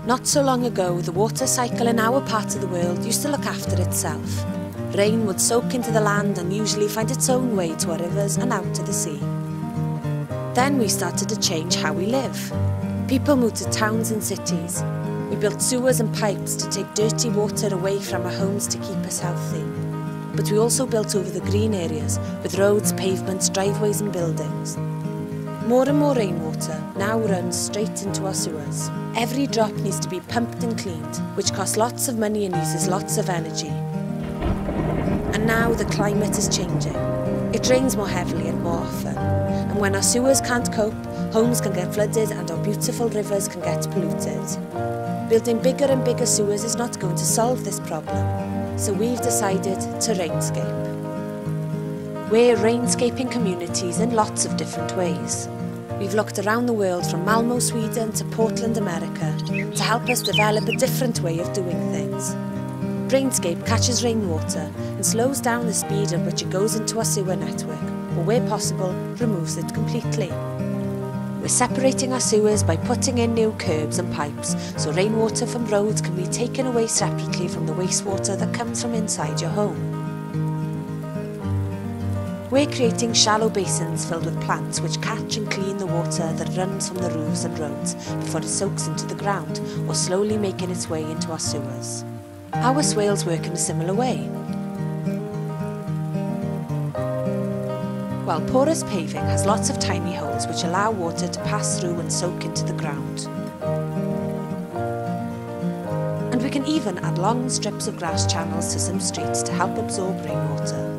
Not so long ago, the water cycle in our part of the world used to look after itself. Rain would soak into the land and usually find its own way to our rivers and out to the sea. Then we started to change how we live. People moved to towns and cities. We built sewers and pipes to take dirty water away from our homes to keep us healthy. But we also built over the green areas with roads, pavements, driveways and buildings. More and more rainwater now runs straight into our sewers. Every drop needs to be pumped and cleaned, which costs lots of money and uses lots of energy. And now the climate is changing. It rains more heavily and more often. And when our sewers can't cope, homes can get flooded and our beautiful rivers can get polluted. Building bigger and bigger sewers is not going to solve this problem. So we've decided to RainScape. We're rainscaping communities in lots of different ways. We've looked around the world from Malmö, Sweden to Portland, America to help us develop a different way of doing things. RainScape catches rainwater and slows down the speed at which it goes into our sewer network, or where possible, removes it completely. We're separating our sewers by putting in new curbs and pipes so rainwater from roads can be taken away separately from the wastewater that comes from inside your home. We're creating shallow basins filled with plants which catch and clean the water that runs from the roofs and roads before it soaks into the ground or slowly making its way into our sewers. Our swales work in a similar way. While porous paving has lots of tiny holes which allow water to pass through and soak into the ground. And we can even add long strips of grass channels to some streets to help absorb rainwater.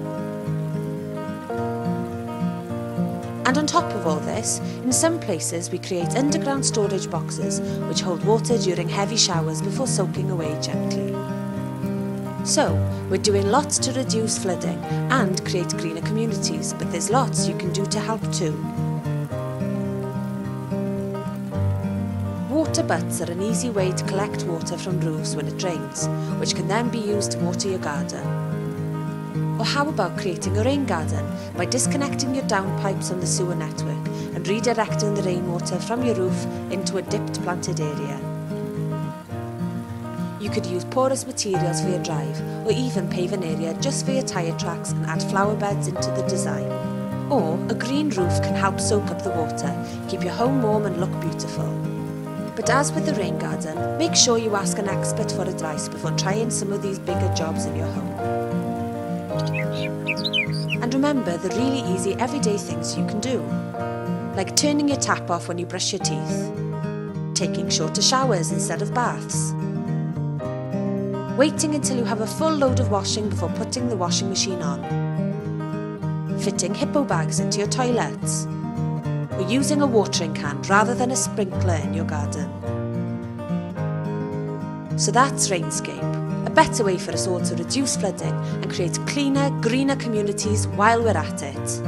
And on top of all this, in some places we create underground storage boxes which hold water during heavy showers before soaking away gently. So, we're doing lots to reduce flooding and create greener communities, but there's lots you can do to help too. Water butts are an easy way to collect water from roofs when it rains, which can then be used to water your garden. Or how about creating a rain garden by disconnecting your downpipes on the sewer network and redirecting the rainwater from your roof into a dipped planted area. You could use porous materials for your drive or even pave an area just for your tyre tracks and add flower beds into the design. Or a green roof can help soak up the water, keep your home warm and look beautiful. But as with the rain garden, make sure you ask an expert for advice before trying some of these bigger jobs in your home. And remember the really easy everyday things you can do, like turning your tap off when you brush your teeth, taking shorter showers instead of baths, waiting until you have a full load of washing before putting the washing machine on, fitting hippo bags into your toilets, or using a watering can rather than a sprinkler in your garden. So that's RainScape. A better way for us all to reduce flooding and create cleaner, greener communities while we're at it.